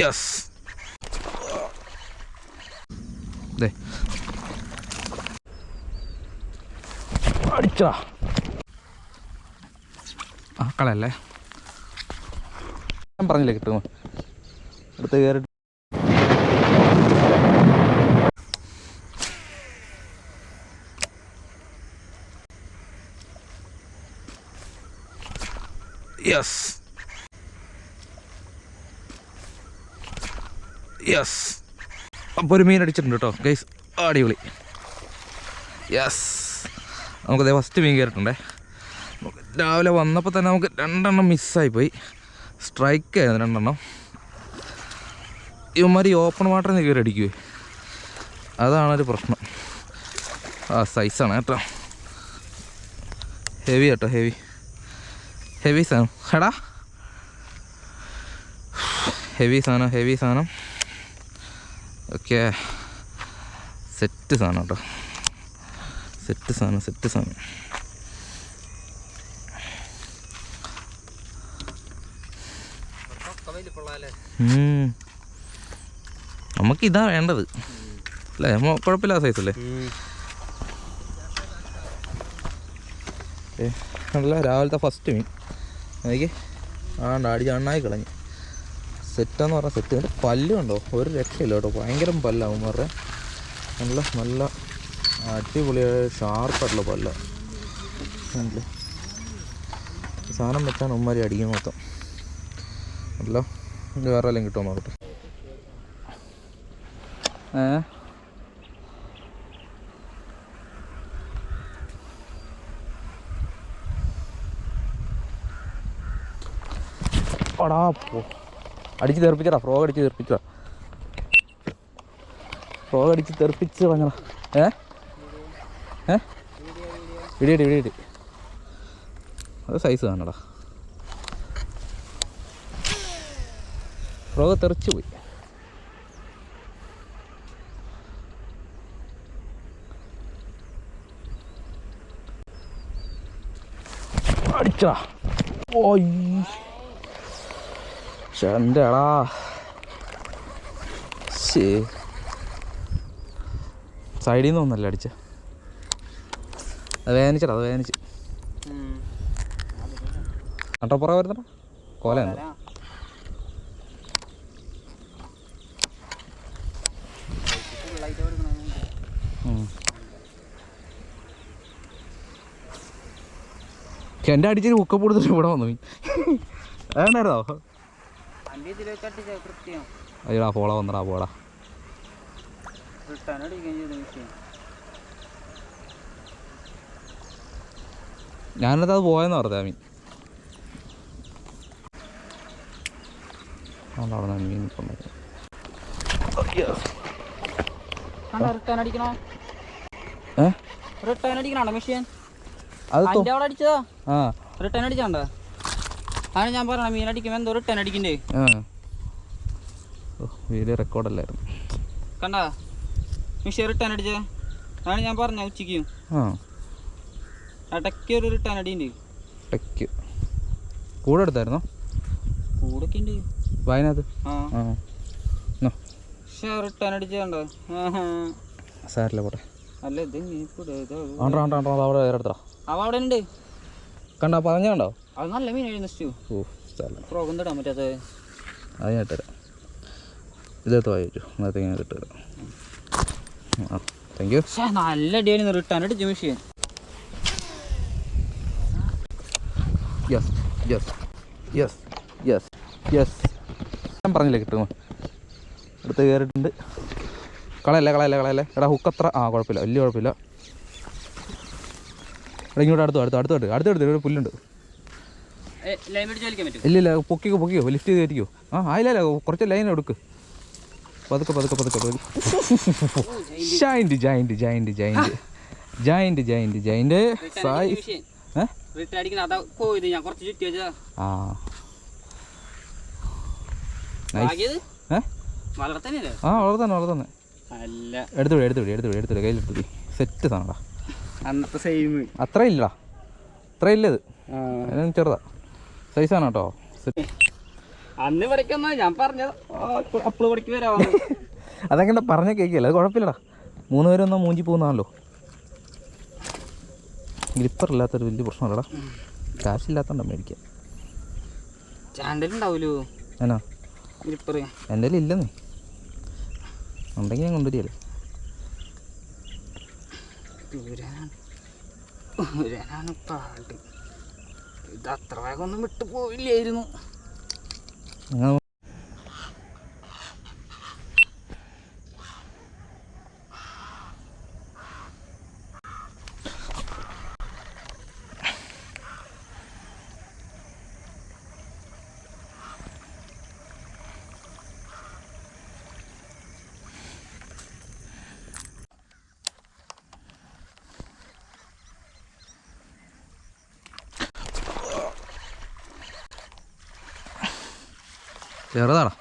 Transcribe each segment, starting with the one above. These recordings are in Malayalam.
യെസ്. ദേ അടിച്ചാ ആ കളയല്ലേ, ഞാൻ പറഞ്ഞില്ലേ കിട്ടുമോ അടുത്ത് കയറി. Yes yes. അപ്പോൾ ഒരു മീൻ അടിച്ചിട്ടുണ്ട് കേട്ടോ ഗൈസ്, അടിപൊളി. യെസ്, നമുക്കതേ ഫസ്റ്റ് മീൻ കയറിയിട്ടുണ്ടേ. രാവിലെ വന്നപ്പോൾ തന്നെ നമുക്ക് 2 എണ്ണം മിസ്സായിപ്പോയി. സ്ട്രൈക്ക് ആയിരുന്നു 2 എണ്ണം. ഇവന്മാർ ഈ ഓപ്പൺ വാട്ടറിൽ നിന്ന് കയറി അടിക്കുവേ, അതാണൊരു പ്രശ്നം. ആ സൈസാണ് കേട്ടോ, ഹെവി കേട്ടോ, ഹെവി സാധനം. എടാ ഹെവി സാധനം. ഓക്കെ, സെറ്റ് സാധനം കേട്ടോ, സെറ്റ് സാധനം. നമുക്കിതാ വേണ്ടത് അല്ലേ, കുഴപ്പമില്ലാത്ത സൈസല്ലേ. നല്ല രാവിലത്തെ ഫസ്റ്റ് മീൻ എനിക്ക് അടിച്ച് അണ്ണായി കളഞ്ഞു. സെറ്റാന്ന് പറഞ്ഞാൽ സെറ്റ്. പല്ലും ഉണ്ടോ, ഒരു രക്ഷയില്ല കേട്ടോ, ഭയങ്കര പല്ലാവും പറഞ്ഞ. നല്ല അടിപൊളിയായ ഷാർപ്പായിട്ടുള്ള പല്ല. സാധനം വെച്ചാൽ ഉമ്മാരി അടിക്കും മൊത്തം. അല്ല ഇത് വേറെ എല്ലാം കിട്ടുമോ നോക്കട്ടെ. അടാ പോ, അടിച്ച് തെറിപ്പിച്ചടാ, ഫ്രോഗ് അടിച്ച് തെറിപ്പിച്ച് കളഞ്ഞടാ. ഇടി അത് സൈസ് കാണടാ, ഫ്രോഗ് തെറിച്ച് പോയി. അടിച്ചാ ഓയ് ചണ്ടടാ. സൈഡിൽ നിന്ന് ഒന്നല്ല അടിച്ച, അത് വേദനിച്ചടാ, അത് വേദനിച്ച്. നട്ടപ്പുറ വരുന്നടാ, കോലയാണ്. എൻ്റെ അടിച്ചൊരു ഹുക്കപ്പ് കൊടുത്തിട്ട് ഇവിടെ വന്നു മീൻ. അതുകൊണ്ടായിരുന്നോ? അയ്യടാ പോള വന്നടാ, പോടാ. ഞാനത് അത് പോയെന്ന് പറഞ്ഞാ മീൻ. അവിടെ മീൻ അത് ഞാൻ പറഞ്ഞ മീൻ അടിക്കുമ്പോ എന്തോ റിട്ടേൺ അടിക്കണ്ടേ. വീഡിയോ റെക്കോർഡല്ലായിരുന്നു കണ്ടാ, മിഷീൻ റിട്ടേൺ അടിച്ചേ. അതാണ് ഞാൻ പറഞ്ഞ ഉച്ചയ്ക്ക് ഇടയ്ക്ക് ഒരു റിട്ടേൺ അടിയുണ്ട്. കൂടെ എടുത്തായിരുന്നോ? കൂടൊക്കെ ഉണ്ട് വയനാട്. റിട്ടേൺ അടിച്ചോ സാരില്ല പോട്ടെ. അല്ല ഇത് അവിടെ വേറെ എടുത്തോ, അവ അവിടെ ഉണ്ട് കണ്ടോ, പറഞ്ഞോ. അത് നല്ല മീൻ എഴുന്നേച്ചു. ഫ്രോഗും ഇടാൻ പറ്റാത്ത അത് ഞാൻ ഇട്ടുതരാം. ഇതെടുത്ത് വായിച്ചു, നേരത്തെ ഞാൻ ഇട്ടുതരാം. Thank you. നല്ല അടിയായിരുന്നു റിട്ടേൺ അടിച്ചു മെഷീൻ. ഞാൻ പറഞ്ഞില്ലേ കിട്ടുമോ, അടുത്ത് കയറിയിട്ടുണ്ട്. കളയല്ലേ എടാ, ഹുക്കത്ര കുഴപ്പമില്ല, വലിയ കുഴപ്പമില്ല. എടാ ഇങ്ങോട്ട് അടുത്ത് ഒരു പുല്ലുണ്ട്. ഇല്ല പൊക്കിക്കോ, ലിഫ്റ്റ് ചെയ്ത് കയറ്റിക്കോ. ആയില്ല, കുറച്ച് ലൈൻ എടുക്ക്, പതുക്കെ. ജൈന്റ് സായി. വളർത്തന്നെ. എടുത്തു കയ്യിലെടുത്തു. സെറ്റ് സാധനടാ, അത്ര ഇല്ലടാ, അത്ര ഇല്ലത്, ചെറുതാ സൈസാണ് കേട്ടോ. അന്ന് പഠിക്കുന്ന ഞാൻ പറഞ്ഞത് അപ്പള് പഠിക്ക് വരാമെന്ന്. അതൊക്കെ പറഞ്ഞ കേൾക്കില്ല, അത് കുഴപ്പമില്ലടാ. 3 പേര് വന്നാൽ മൂഞ്ചി പോകുന്നതാണല്ലോ. ഗ്രിപ്പർ ഇല്ലാത്തൊരു വലിയ പ്രശ്നമല്ലടാ, കാശില്ലാത്തതുകൊണ്ടാ മേടിക്കാൻ. ചാനലുണ്ടാവൂലോ എന്നാ ഗ്രിപ്പർ? എൻ്റെ കയ്യിൽ ഇല്ലെന്നേ, ഉണ്ടെങ്കിൽ ഞാൻ കൊണ്ടുവരികയല്ലേ. ദൂരാനാണ് പാട്. ഇത് അത്ര വേഗം ഒന്നും വിട്ടു പോയില്ലായിരുന്നു. ചെറുതാടാ.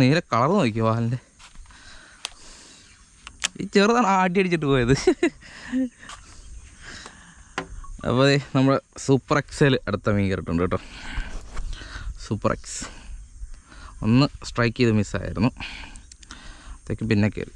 നീല കളർ നോക്കിയോ വാലിൻ്റെ. ഈ ചെറുതാണ് ആട്ടി അടിച്ചിട്ട് പോയത്. അപ്പോൾ നമ്മൾ സൂപ്പർ എക്സൽ അടുത്ത മീൻ കയറിയിട്ടുണ്ട് കേട്ടോ. സൂപ്പർ എക്സ് ഒന്ന് സ്ട്രൈക്ക് ചെയ്ത് മിസ്സായിരുന്നു, അത്തേക്ക് പിന്നെ കയറി.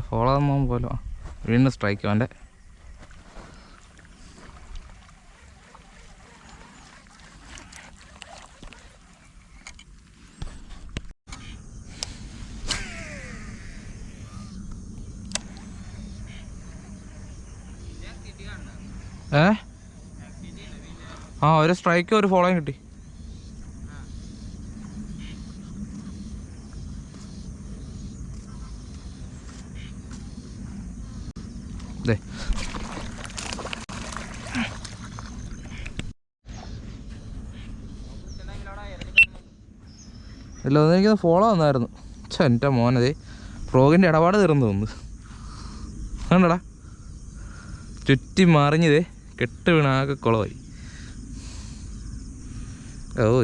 ഫോളോ ആകുമ്പോൾ പോലും വീണ്ടും സ്ട്രൈക്ക് അവൻ്റെ. ഒരു സ്ട്രൈക്ക് ഒരു ഫോളോയും കിട്ടി. അതെ ഇല്ല, എനിക്കൊന്ന് ഫോളോ വന്നായിരുന്നു. എൻ്റെ മോനതേ ഫ്രോഗിൻ്റെ ഇടപാട് തീർന്നു തോന്നുന്നു. കണ്ടടാ, ചുറ്റി മറിഞ്ഞതേ കെട്ട് വീണാകെ കുളമായി.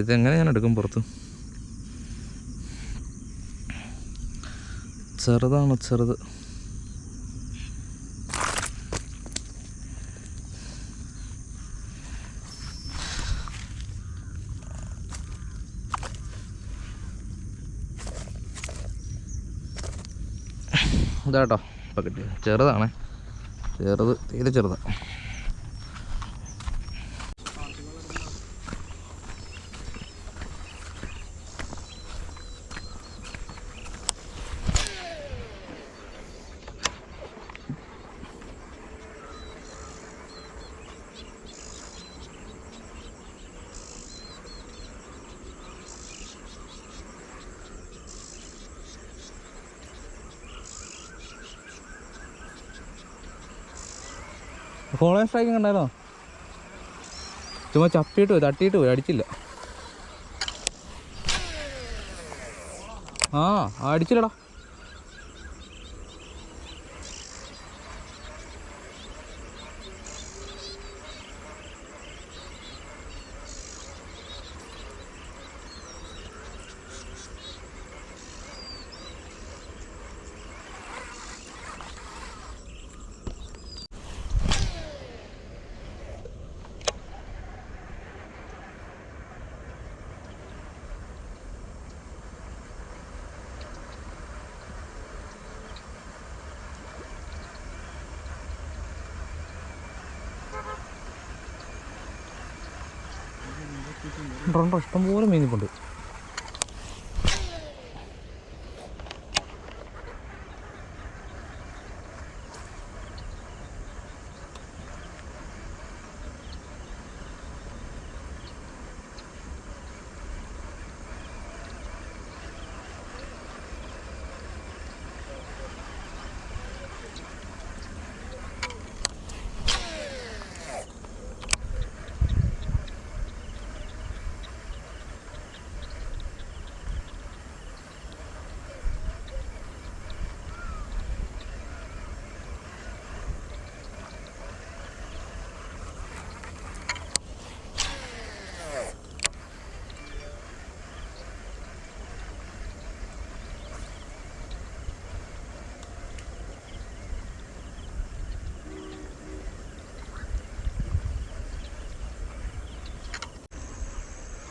ഇതെങ്ങനെ ഞാൻ എടുക്കും പുറത്ത്? ചെറുതാണ് ചെറുത്. ഇതാട്ടോ ഇപ്പം കിട്ടിയത്, ചെറുതാണ്, ചെറുത് തീരെ ചെറുതാണ്. ഫോളോ സ്ട്രൈക്കിങ് ഉണ്ടായിരുന്നോ? ചുമ്മാ ചപ്പിയിട്ട് പോയി, തട്ടിയിട്ട് പോയി, അടിച്ചില്ല. അടിച്ചില്ലടാ. ഇഷ്ടംപോലെ മീനിപ്പുണ്ട്.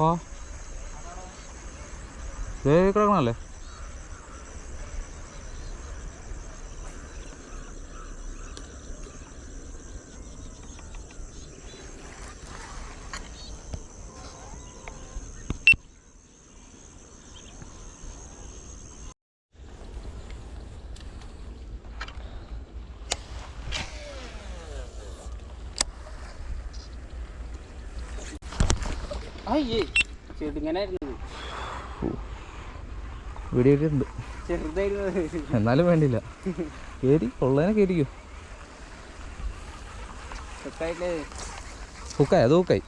ആ കിടക്കണല്ലേ? അയ്യേ ചെടിങ്ങനായിരുന്നു, വീഡിയോ ഉണ്ട് ചെറുതായിരുന്നു. എന്നാലും വേണ്ടില്ല, കയറി ഉള്ളതിനെ കയറിക്കോ. ഹുക്കായി അത് ഹുക്കായി,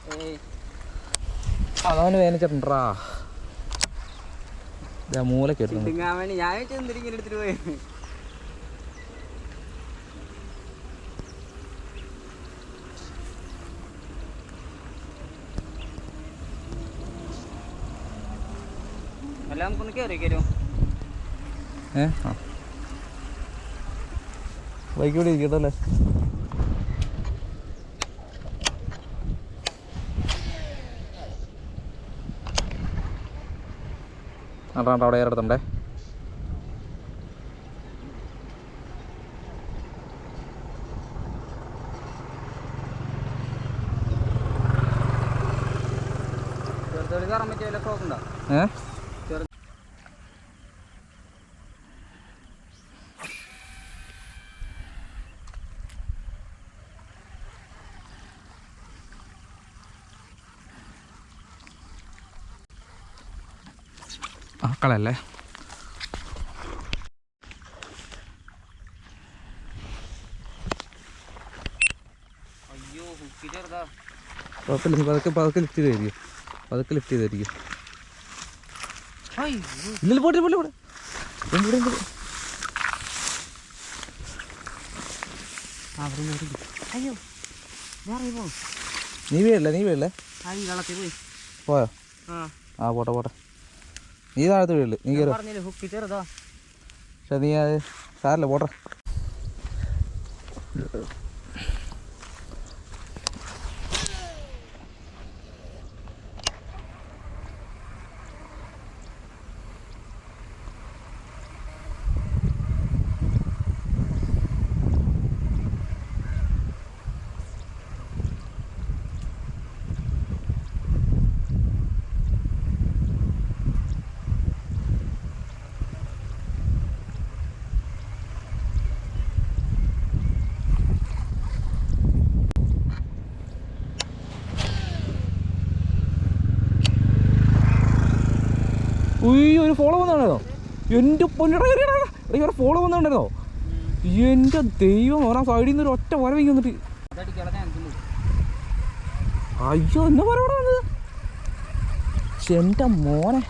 അതവന് വേദനിച്ചിട്ടുണ്ടാ. മൂലക്ക് എടുത്തു. ഞാൻ എന്തിരിങ്ങനെ എടുത്തിട്ട് പോയി. എല്ലാം നമുക്കൊന്ന് കയറിക്കല്ലോ. ആ ബൈക്ക് ഇവിടെ ഇരിക്കട്ടല്ലേ? അതാണ്ട് അവിടെ ഏറെടുത്തണ്ടേ. കയറാൻ പറ്റിയ വല്ല ഷോക്ക് ഉണ്ടോ? മക്കളല്ലേ? അയ്യോ ഹുക്കി ചെറുതാ. കുഴപ്പമില്ല, പതുക്കെ ലിഫ്റ്റ് ചെയ്തായിരിക്കും, പതുക്കെ ലിഫ്റ്റ് ചെയ്തായിരിക്കും. ഇല്ല പോട്ടെ പോട്ടെ പോട്ടെ. അയ്യോ നീ വീഴല്ലേ പോയോ? ആ പോട്ടെ പോട്ടെ, നീ താഴത്ത് വീഴല്ലേ, നീ കയറും. ഹുക്കി ചെറുതാ. പക്ഷെ നീ അത് സാരല്ല പോട്ടെ. ഒരു ഫോളോ വന്നാണോ? എൻ്റെ പൊന്നിട ഫോളോ വന്നിട്ടുണ്ടായിരുന്നോ? എൻ്റെ ദൈവം, ഓരോ സൈഡിൽ നിന്ന് ഒരു ഒറ്റ വരവെങ്കിൽ വന്നിട്ട്. അയ്യോ എന്നാ പറയണത് എൻ്റെ മോനെ.